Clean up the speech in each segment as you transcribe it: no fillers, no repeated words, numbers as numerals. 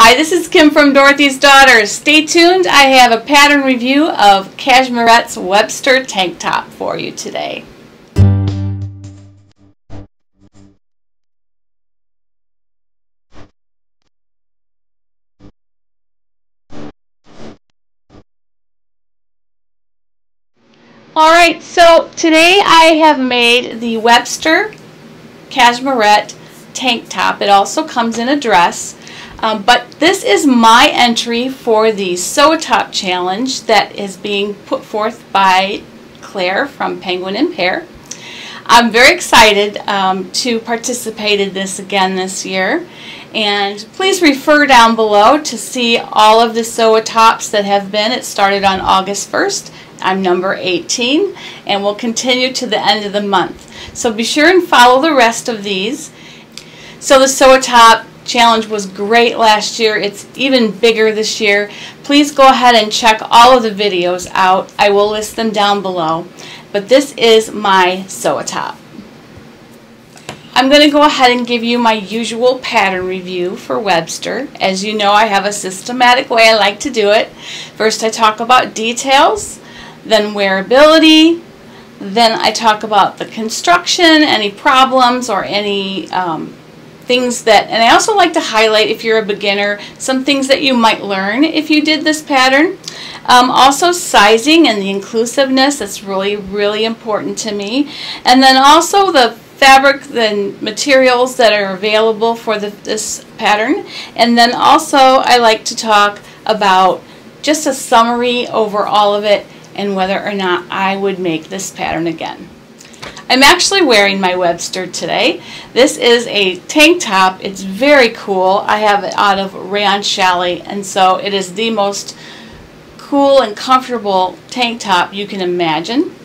Hi, this is Kim from Dorothy's Daughters. Stay tuned. I have a pattern review of Cashmerette's Webster tank top for you today. Alright, so today I have made the Webster Cashmerette tank top. It also comes in a dress. But this is my entry for the Sewatop challenge that is being put forth by Claire from Penguin and Pear. I'm very excited to participate in this again this year, and please refer down below to see all of the Sewatops that have been. It started on August 1st. I'm number 18 and will continue to the end of the month. So be sure and follow the rest of these. So the Sewatop challenge was great last year. It's even bigger this year. Please go ahead and check all of the videos out. I will list them down below. But this is my Sewatop. I'm going to go ahead and give you my usual pattern review for Webster. As you know, I have a systematic way I like to do it. First I talk about details, then wearability, then I talk about the construction, any problems or any things that, and I also like to highlight, if you're a beginner, some things that you might learn if you did this pattern. Also sizing and the inclusiveness, that's really important to me. And then also the fabric and materials that are available for this pattern. And then also I like to talk about just a summary over all of it and whether or not I would make this pattern again. I'm actually wearing my Webster today. This is a tank top. It's very cool. I have it out of rayon challis, and so it is the most cool and comfortable tank top you can imagine.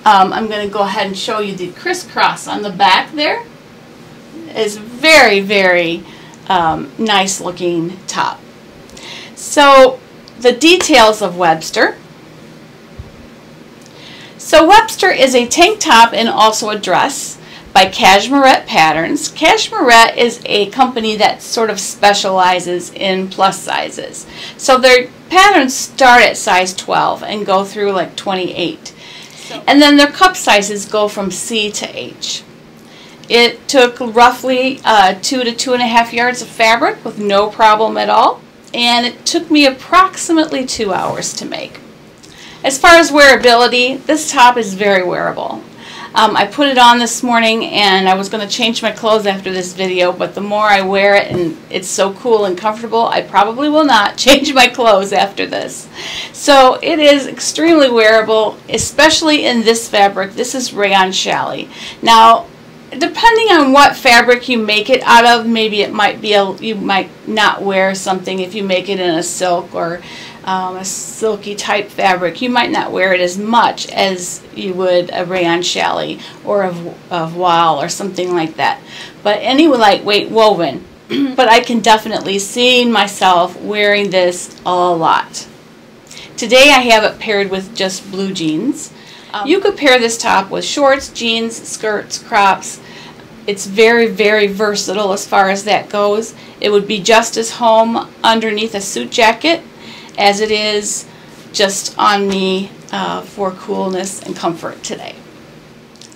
I'm going to go ahead and show you the crisscross on the back there. It's very nice looking top. So the details of Webster. So Webster is a tank top and also a dress by Cashmerette Patterns. Cashmerette is a company that sort of specializes in plus sizes. So their patterns start at size 12 and go through like 28. And then their cup sizes go from C to H. It took roughly 2 to 2.5 yards of fabric with no problem at all. And it took me approximately 2 hours to make. As far as wearability, this top is very wearable. I put it on this morning and I was going to change my clothes after this video, but the more I wear it and it's so cool and comfortable, I probably will not change my clothes after this. So it is extremely wearable, especially in this fabric. This is rayon challis. Now, depending on what fabric you make it out of, maybe it might be you might not wear something if you make it in a silk or a silky type fabric. You might not wear it as much as you would a rayon challis or a voile or something like that. But any lightweight woven. But I can definitely see myself wearing this a lot. Today I have it paired with just blue jeans. You could pair this top with shorts, jeans, skirts, crops. It's very versatile as far as that goes. It would be just as home underneath a suit jacket as it is just on me for coolness and comfort today.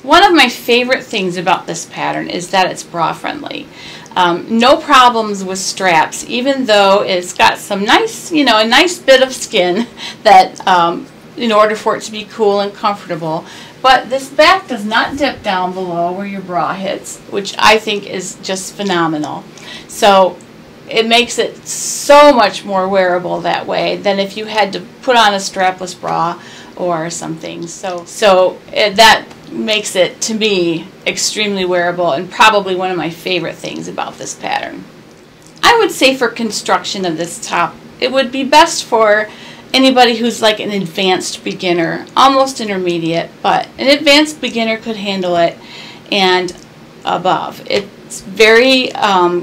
One of my favorite things about this pattern is that it's bra friendly. No problems with straps, even though it's got some nice, a nice bit of skin that in order for it to be cool and comfortable. But this back does not dip down below where your bra hits, which I think is just phenomenal. So it makes it so much more wearable that way than if you had to put on a strapless bra or something. So that makes it, to me, extremely wearable and probably one of my favorite things about this pattern. I would say for construction of this top, it would be best for anybody who's like an advanced beginner, almost intermediate, but an advanced beginner could handle it and above. It's very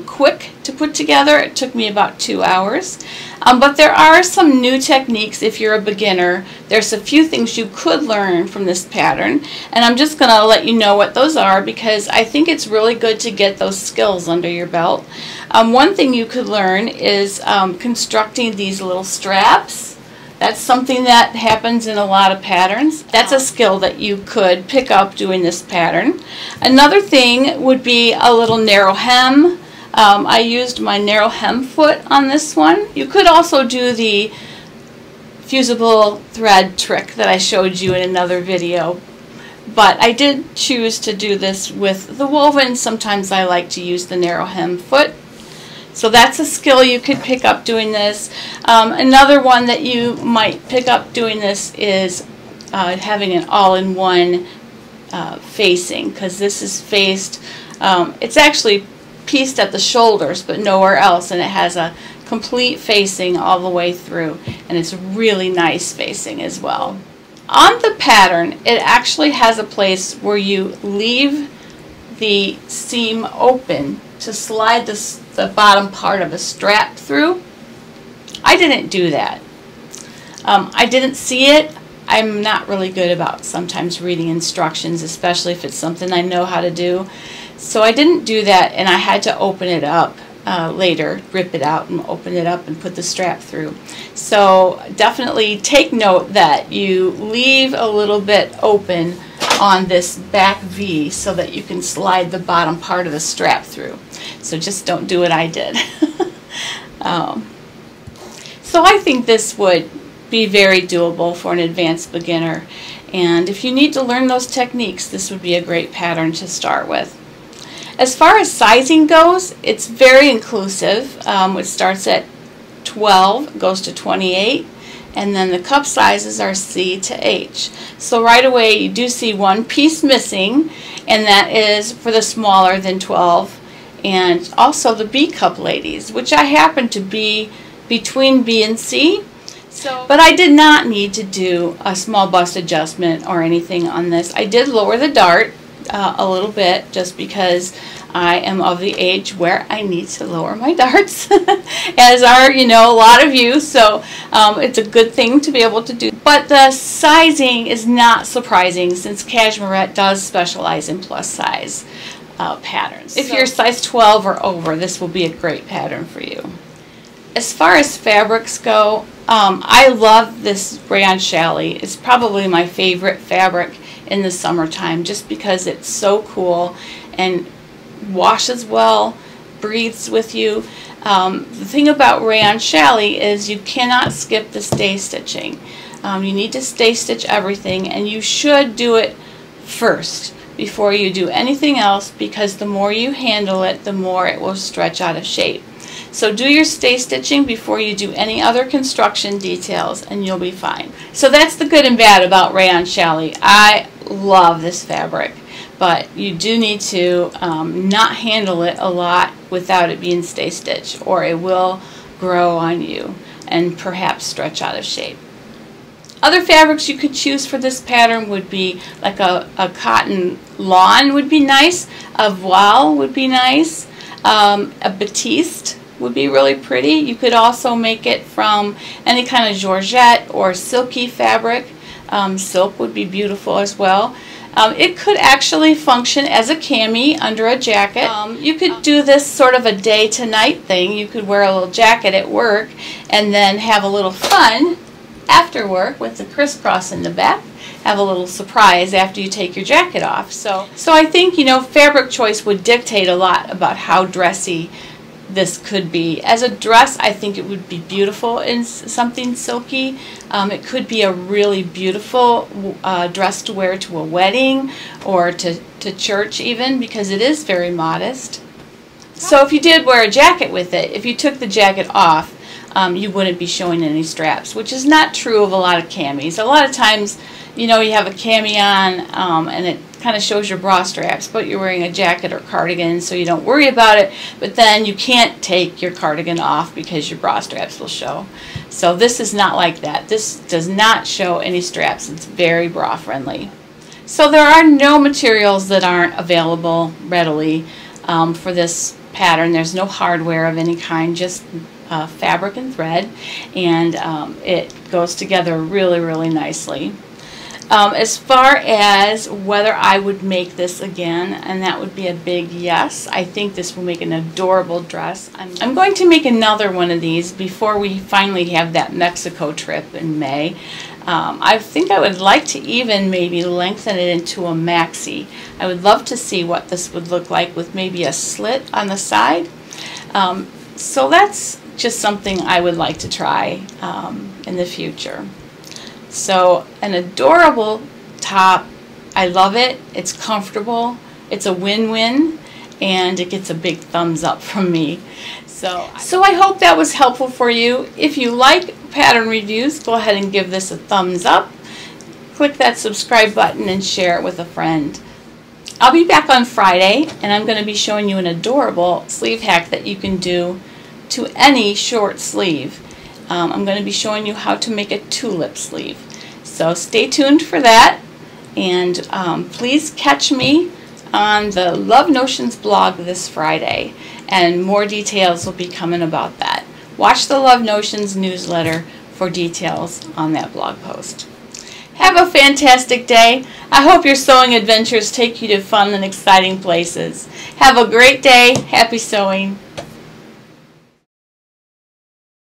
quick to put together. It took me about 2 hours. But there are some new techniques if you're a beginner. There's a few things you could learn from this pattern, and I'm just going to let you know what those are because I think it's really good to get those skills under your belt. One thing you could learn is constructing these little straps. That's something that happens in a lot of patterns. That's a skill that you could pick up doing this pattern. Another thing would be a little narrow hem. I used my narrow hem foot on this one. You could also do the fusible thread trick that I showed you in another video, but I did choose to do this with the woven. Sometimes I like to use the narrow hem foot. So that's a skill you could pick up doing this. Another one that you might pick up doing this is having an all-in-one facing, because this is faced, it's actually pieced at the shoulders but nowhere else, and it has a complete facing all the way through, and it's really nice facing as well. On the pattern, it actually has a place where you leave the seam open to slide the bottom part of a strap through. I didn't do that. I didn't see it. I'm not really good about sometimes reading instructions, especially if it's something I know how to do. So I didn't do that, and I had to open it up later, rip it out and open it up and put the strap through. So definitely take note that you leave a little bit open on this back V so that you can slide the bottom part of the strap through. So just don't do what I did. So I think this would be very doable for an advanced beginner, and if you need to learn those techniques, this would be a great pattern to start with. As far as sizing goes, it's very inclusive. It starts at 12, goes to 28, and then the cup sizes are C to H. So right away you do see one piece missing, and that is for the smaller than 12, and also the B cup ladies, which I happen to be between B and C. But I did not need to do a small bust adjustment or anything on this. I did lower the dart a little bit just because I am of the age where I need to lower my darts, as are, you know, a lot of you, so it's a good thing to be able to do. But the sizing is not surprising since Cashmerette does specialize in plus size patterns. If you're size 12 or over, this will be a great pattern for you. As far as fabrics go, I love this rayon challis. It's probably my favorite fabric in the summertime just because it's so cool and washes well, breathes with you. The thing about rayon challis is you cannot skip the stay stitching. You need to stay stitch everything, and you should do it first before you do anything else, because the more you handle it, the more it will stretch out of shape. So do your stay stitching before you do any other construction details, and you'll be fine. So that's the good and bad about rayon challis. I love this fabric, but you do need to not handle it a lot without it being stay stitch, or it will grow on you and perhaps stretch out of shape. Other fabrics you could choose for this pattern would be like a cotton lawn would be nice, a voile would be nice, a batiste would be really pretty. You could also make it from any kind of georgette or silky fabric. Silk would be beautiful as well. It could actually function as a cami under a jacket. You could do this sort of a day to night thing. You could wear a little jacket at work and then have a little fun after work with the crisscross in the back. Have a little surprise after you take your jacket off. So I think, you know, fabric choice would dictate a lot about how dressy this could be. As a dress, I think it would be beautiful in something silky. It could be a really beautiful dress to wear to a wedding or to church even, because it is very modest. So if you did wear a jacket with it, if you took the jacket off, you wouldn't be showing any straps, which is not true of a lot of camis. A lot of times, you know, you have a cami on and it kind of shows your bra straps, but you're wearing a jacket or cardigan, so you don't worry about it, but then you can't take your cardigan off because your bra straps will show. So this is not like that. This does not show any straps. It's very bra friendly. So there are no materials that aren't available readily. for this pattern. There's no hardware of any kind, just fabric and thread, and it goes together really, really nicely. As far as whether I would make this again, and that would be a big yes. I think this will make an adorable dress. I'm going to make another one of these before we finally have that Mexico trip in May. I think I would like to even maybe lengthen it into a maxi. I would love to see what this would look like with maybe a slit on the side. So that's just something I would like to try in the future. So an adorable top. I love it. It's comfortable. It's a win-win, and it gets a big thumbs up from me. So I hope that was helpful for you. If you like pattern reviews, go ahead and give this a thumbs up. Click that subscribe button and share it with a friend. I'll be back on Friday, and I'm going to be showing you an adorable sleeve hack that you can do to any short sleeve. I'm going to be showing you how to make a tulip sleeve. So stay tuned for that, and please catch me on the Love Notions blog this Friday, and more details will be coming about that. Watch the Love Notions newsletter for details on that blog post. Have a fantastic day. I hope your sewing adventures take you to fun and exciting places. Have a great day. Happy sewing.